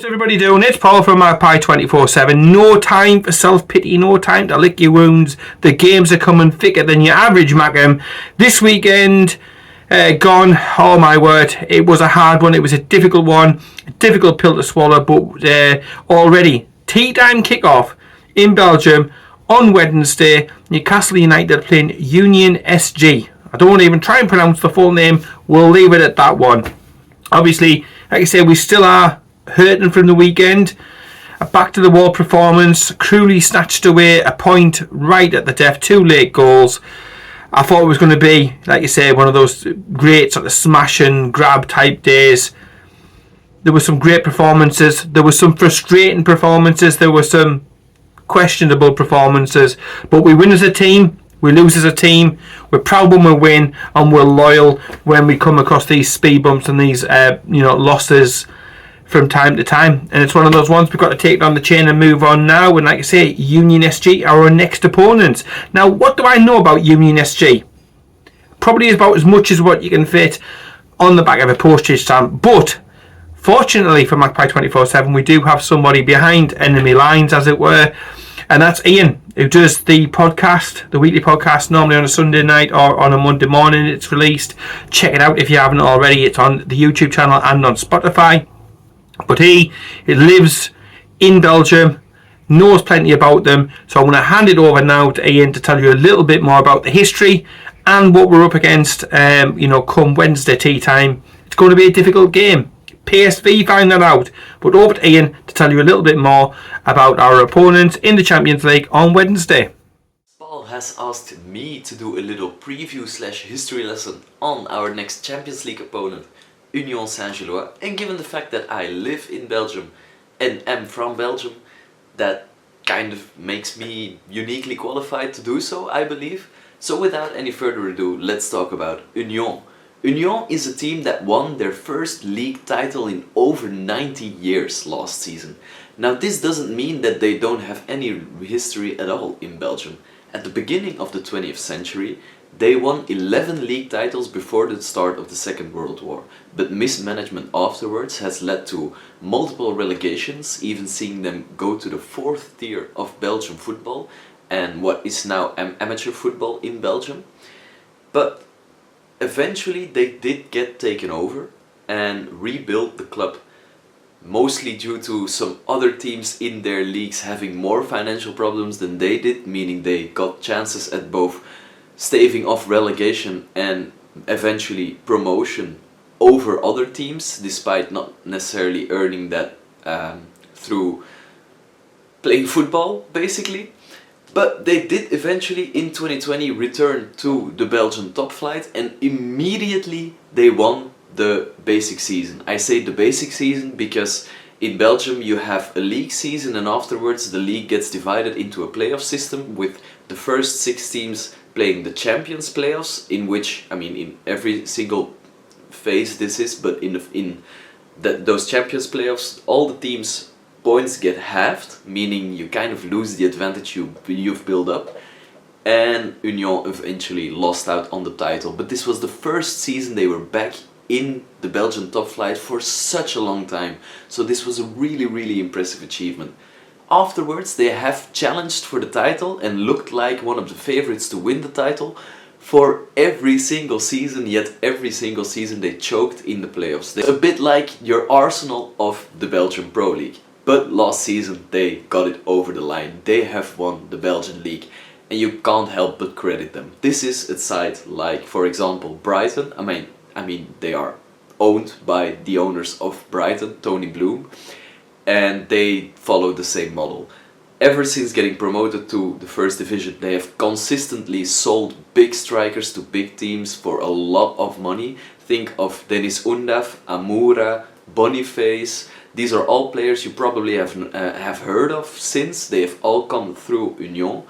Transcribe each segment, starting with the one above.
everybody doing? It's Paul from Magpie 24/7. No time for self-pity, no time to lick your wounds. The games are coming thicker than your average Macam. This weekend gone, oh my word, it was a hard one. It was a difficult one, a difficult pill to swallow, but already tea time kickoff in Belgium on Wednesday. Newcastle United playing Union SG. I don't even try and pronounce the full name. We'll leave it at that one. Obviously, like I say, we still are hurting from the weekend. A back to the wall performance, cruelly snatched away a point right at the death, 2 late goals. I thought it was going to be, like you say, one of those great sort of smash and grab type days. There were some great performances, there were some frustrating performances, there were some questionable performances, but we win as a team, we lose as a team. We're proud when we win, and we're loyal when we come across these speed bumps and these losses from time to time. And it's one of those ones we've got to take down the chain and move on now. And like I say, Union SG are our next opponents. Now, what do I know about Union SG? Probably about as much as what you can fit on the back of a postage stamp. But fortunately for Magpie 24/7, we do have somebody behind enemy lines, as it were. And that's Ian, who does the podcast, the weekly podcast, normally on a Sunday night or on a Monday morning it's released. Check it out if you haven't already. It's on the YouTube channel and on Spotify. But he lives in Belgium, knows plenty about them. So I'm going to hand it over now to Ian to tell you a little bit more about the history and what we're up against, come Wednesday tea time. It's going to be a difficult game. PSV found that out. But over to Ian to tell you a little bit more about our opponents in the Champions League on Wednesday. Paul has asked me to do a little preview/history lesson on our next Champions League opponent, Union Saint-Gilloise, and given the fact that I live in Belgium and am from Belgium, that kind of makes me uniquely qualified to do so, I believe. So without any further ado, let's talk about Union. Union is a team that won their first league title in over 90 years last season. Now this doesn't mean that they don't have any history at all in Belgium. At the beginning of the 20th century, they won 11 league titles before the start of the Second World War, but mismanagement afterwards has led to multiple relegations, even seeing them go to the 4th tier of Belgian football and what is now amateur football in Belgium. But eventually they did get taken over and rebuilt the club, mostly due to some other teams in their leagues having more financial problems than they did, meaning they got chances at both staving off relegation and eventually promotion over other teams, despite not necessarily earning that through playing football, basically. But they did eventually in 2020 return to the Belgian top flight, and immediately they won the basic season. I say the basic season because in Belgium you have a league season, and afterwards the league gets divided into a playoff system with the first 6 teams playing the Champions playoffs, in which, I mean, in every single phase this is, but in those Champions playoffs, all the teams' points get halved, meaning you kind of lose the advantage you've built up, and Union eventually lost out on the title. But this was the first season they were back in the Belgian top flight for such a long time, so this was a really impressive achievement. Afterwards they have challenged for the title and looked like one of the favorites to win the title for every single season, yet every single season they choked in the playoffs. They're a bit like your Arsenal of the Belgian Pro League. But last season they got it over the line. They have won the Belgian League and you can't help but credit them. This is a side like, for example, Brighton. I mean they are owned by the owners of Brighton, Tony Bloom, and they follow the same model. Ever since getting promoted to the first division, they have consistently sold big strikers to big teams for a lot of money. Think of Dennis Undav, Amoura, Boniface. These are all players you probably have heard of since. They have all come through Union.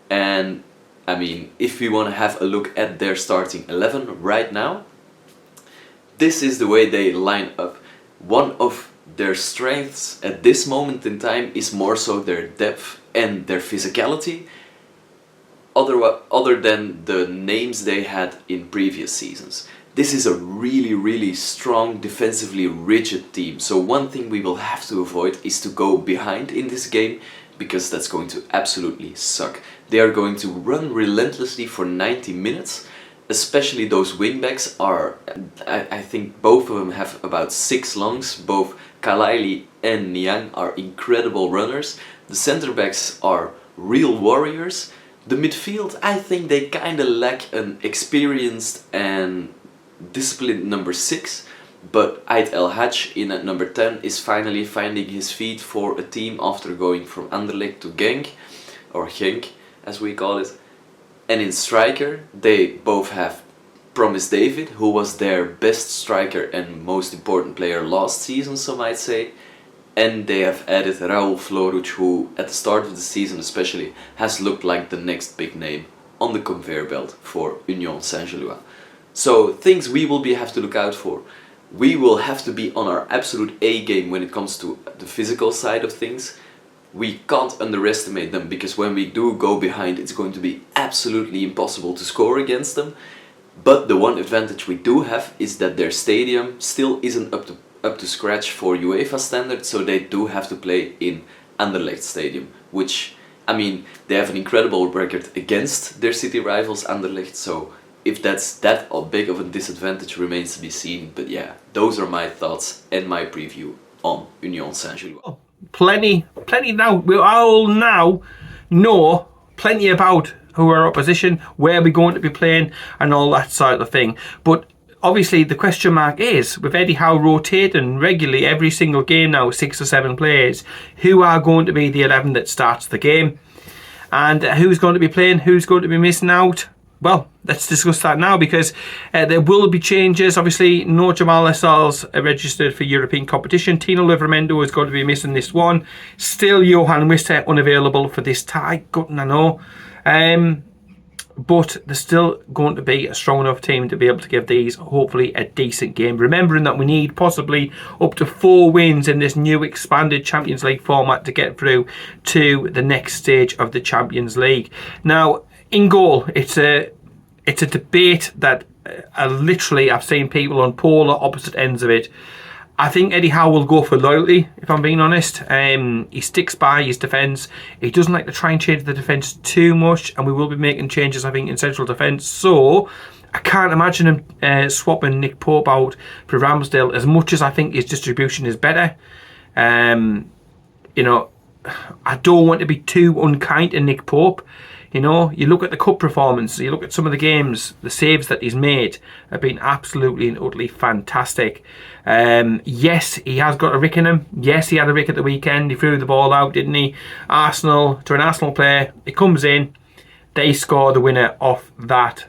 And I mean, if we want to have a look at their starting 11 right now, this is the way they line up. One of their strengths at this moment in time is more so their depth and their physicality, other than the names they had in previous seasons. this is a really strong, defensively rigid team. So one thing we will have to avoid is to go behind in this game, because that's going to absolutely suck. They are going to run relentlessly for 90 minutes. Especially those wingbacks are, I think both of them have about 6 lungs. Both Kalaili and Niang are incredible runners. The centre backs are real warriors. The midfield, I think they kinda lack an experienced and disciplined number 6. But Ait El Hadj in at number 10 is finally finding his feet for a team after going from Anderlecht to Genk, or Genk as we call it. And in striker, they both have Promise David, who was their best striker and most important player last season, some might say. And they have added Raúl Floruch, who at the start of the season especially has looked like the next big name on the conveyor belt for Union Saint-Gilloise. So things we will have to look out for. We will have to be on our absolute A game when it comes to the physical side of things. We can't underestimate them, because when we do go behind, it's going to be absolutely impossible to score against them. But the one advantage we do have is that their stadium still isn't up to scratch for UEFA standards, so they do have to play in Anderlecht Stadium, which, I mean, they have an incredible record against their city rivals Anderlecht, so if that's that big of a disadvantage remains to be seen. But yeah, those are my thoughts and my preview on Union Saint-Gilloise. Plenty now. We all now know plenty about who our opposition, where we're going to be playing, and all that sort of thing. But obviously the question mark is, with Eddie Howe rotating regularly every single game now, 6 or 7 players, who are going to be the 11 that starts the game, and who's going to be playing, who's going to be missing out. Well, let's discuss that now, because there will be changes. Obviously, no Jamal Lascelles registered for European competition. Tino Livramento is going to be missing this one. Still, Johan Wister unavailable for this tie. Good, I know. But there's still going to be a strong enough team to be able to give these, hopefully, a decent game. Remembering that we need possibly up to 4 wins in this new expanded Champions League format to get through to the next stage of the Champions League. Now, in goal, it's a debate that literally I've seen people on polar opposite ends of it. I think Eddie Howe will go for loyalty, if I'm being honest. He sticks by his defence. He doesn't like to try and change the defence too much, and we will be making changes, I think, in central defence. So I can't imagine him swapping Nick Pope out for Ramsdale, as much as I think his distribution is better. You know, I don't want to be too unkind to Nick Pope. You know, you look at the cup performance, you look at some of the games, the saves that he's made have been absolutely and utterly fantastic. Yes, he has got a rick in him. Yes, he had a rick at the weekend. He threw the ball out, didn't he? To an Arsenal player, he comes in, they score the winner off that.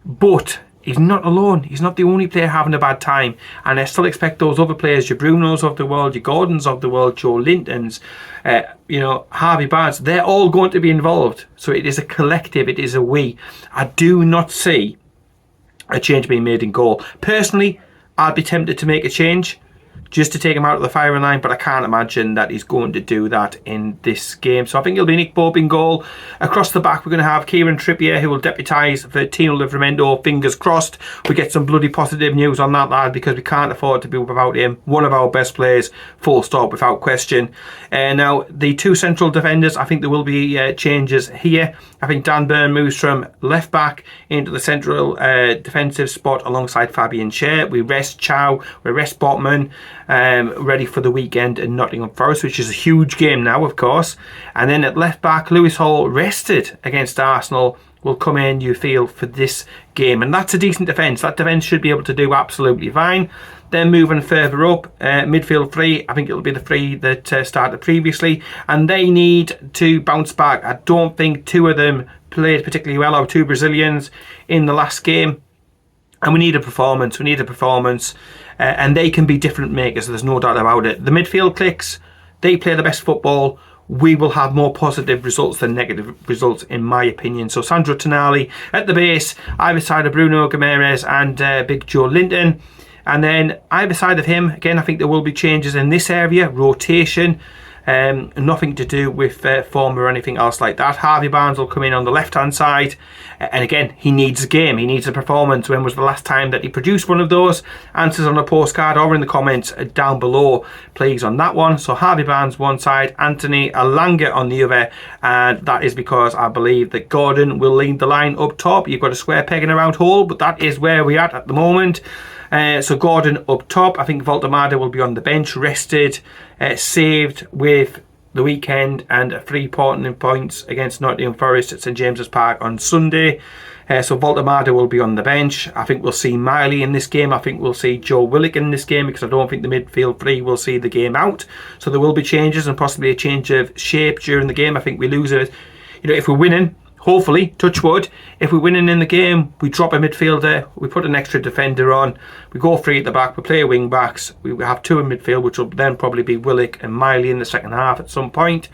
But he's not alone. He's not the only player having a bad time. And I still expect those other players, your Brunos of the world, your Gordons of the world, Joe Lintons, Harvey Barnes, they're all going to be involved. So it is a collective, it is a we. I do not see a change being made in goal. Personally, I'd be tempted to make a change just to take him out of the firing line, but I can't imagine that he's going to do that in this game. So I think it'll be Nick Pope in goal. Across the back, we're going to have Kieran Trippier, who will deputise for Tino Livramento. Fingers crossed we get some bloody positive news on that lad, because we can't afford to be without him. One of our best players, full stop, without question. Now, the 2 central defenders, I think there will be changes here. I think Dan Burn moves from left back into the central defensive spot alongside Fabian Schär. We rest Chow, we rest Botman, ready for the weekend in Nottingham Forest, which is a huge game now, of course. And then at left back, Lewis Hall, rested against Arsenal, will come in, you feel, for this game. And that's a decent defence. That defence should be able to do absolutely fine. Then moving further up, midfield 3, I think it'll be the 3 that started previously, and they need to bounce back. I don't think 2 of them played particularly well, our 2 Brazilians, in the last game. And we need a performance. And they can be different makers, there's no doubt about it. The midfield clicks, they play the best football. We will have more positive results than negative results, in my opinion. So Sandro Tonali at the base, either side of Bruno Guimaraes and Big Joe Linton. And then either side of him, again, I think there will be changes in this area, rotation. Nothing to do with form or anything else like that. Harvey Barnes will come in on the left-hand side. And again, he needs a game. He needs a performance. When was the last time that he produced one of those? Answers on a postcard or in the comments down below, please, on that one. So Harvey Barnes one side, Anthony Elanga on the other. And that is because I believe that Gordon will lead the line up top. You've got a square peg in a round hole, but that is where we're at the moment. So Gordon up top. I think Valdemada will be on the bench, rested, saved with the weekend and 3 points against Nottingham Forest at St James's Park on Sunday. So Valdemada will be on the bench. I think we'll see Miley in this game. I think we'll see Joe Willock in this game, because I don't think the midfield three will see the game out. So there will be changes and possibly a change of shape during the game. I think we lose it. If we're winning, hopefully, touch wood, if we're winning in the game, we drop a midfielder, we put an extra defender on, we go 3 at the back, we play wing backs, we have 2 in midfield, which will then probably be Willock and Miley in the second half at some point.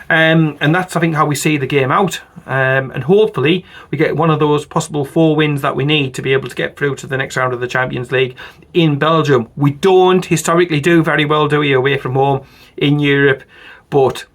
And that's, I think, how we see the game out. And hopefully we get one of those possible 4 wins that we need to be able to get through to the next round of the Champions League in Belgium. We don't historically do very well, do we, away from home in Europe, but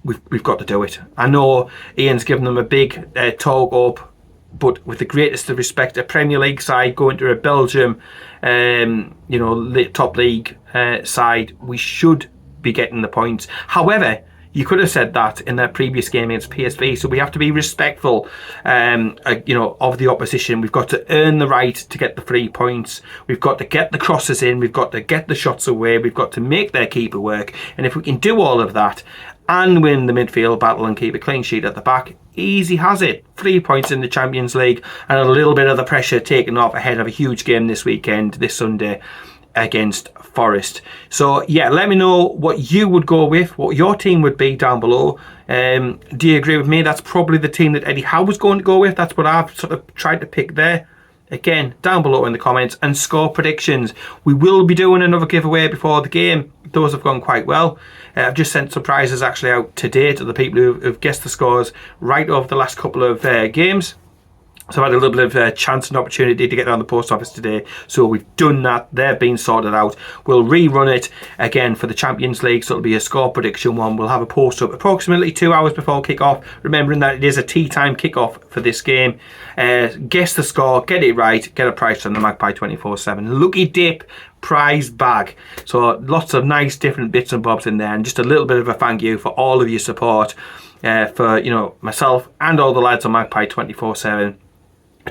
we've got to do it. I know Ian's given them a big talk up, but with the greatest of respect, a Premier League side going to a Belgium, top league side, we should be getting the points. However, you could have said that in their previous game against PSV, so we have to be respectful, of the opposition. We've got to earn the right to get the 3 points. We've got to get the crosses in. We've got to get the shots away. We've got to make their keeper work. And if we can do all of that and win the midfield battle and keep a clean sheet at the back, easy has it. 3 points in the Champions League and a little bit of the pressure taken off ahead of a huge game this weekend, this Sunday, against Forest. So yeah, let me know what you would go with, what your team would be down below. Do you agree with me? That's probably the team that Eddie Howe was going to go with. That's what I've sort of tried to pick there. Again, down below in the comments, and score predictions. We will be doing another giveaway before the game. Those have gone quite well. I've just sent some prizes actually out today to the people who've guessed the scores right over the last couple of games. So I've had a little bit of chance and opportunity to get down the post office today. So we've done that. They're being sorted out. We'll rerun it again for the Champions League. So it'll be a score prediction one. We'll have a post up approximately 2 hours before kick-off. Remembering that it is a tea time kick-off for this game. Guess the score, get it right, get a prize from the Magpie 24/7. Lucky dip prize bag. So lots of nice different bits and bobs in there. And just a little bit of a thank you for all of your support. For myself and all the lads on Magpie 24/7.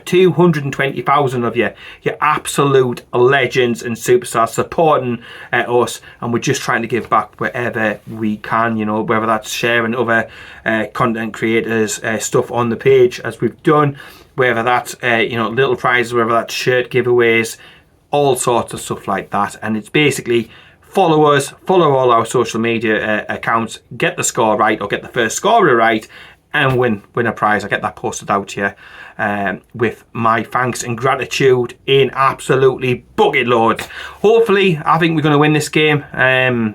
220,000 of you absolute legends and superstars supporting us, and we're just trying to give back wherever we can, whether that's sharing other content creators stuff on the page as we've done, whether that's little prizes, whether that's shirt giveaways, all sorts of stuff like that. And it's basically follow us, follow all our social media accounts, get the score right or get the first scorer right, and win a prize. I get that posted out to you with my thanks and gratitude in absolutely bucket loads. Hopefully, I think we're going to win this game. A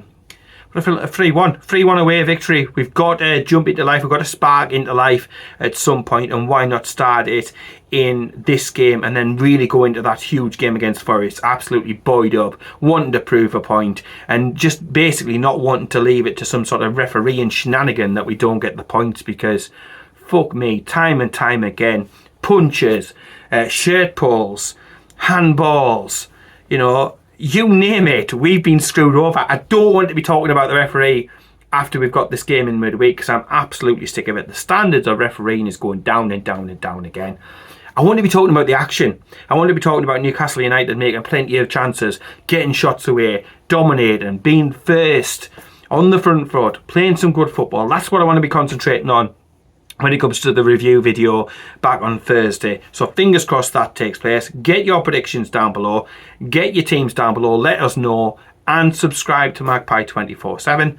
3-1 away victory. We've got to jump into life. We've got to spark into life at some point, and why not start it in this game and then really go into that huge game against Forest absolutely buoyed up, wanting to prove a point, and just basically not wanting to leave it to some sort of refereeing shenanigan that we don't get the points, because fuck me, time and time again, punches, shirt pulls, handballs, you name it, we've been screwed over. I don't want to be talking about the referee after we've got this game in midweek, because I'm absolutely sick of it. The standards of refereeing is going down and down and down again. I want to be talking about the action. I want to be talking about Newcastle United making plenty of chances, getting shots away, dominating, being first on the front foot, playing some good football. That's what I want to be concentrating on when it comes to the review video back on Thursday. So fingers crossed that takes place. Get your predictions down below, get your teams down below, let us know, and subscribe to Magpie 24/7.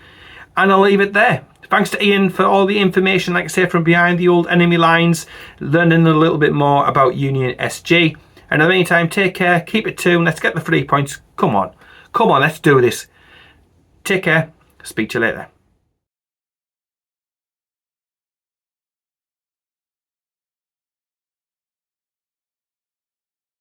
And I'll leave it there. Thanks to Ian for all the information, like I say, from behind the old enemy lines, learning a little bit more about Union SG. And in the meantime, take care, keep it tuned, let's get the 3 points. Come on, let's do this. Take care, speak to you later.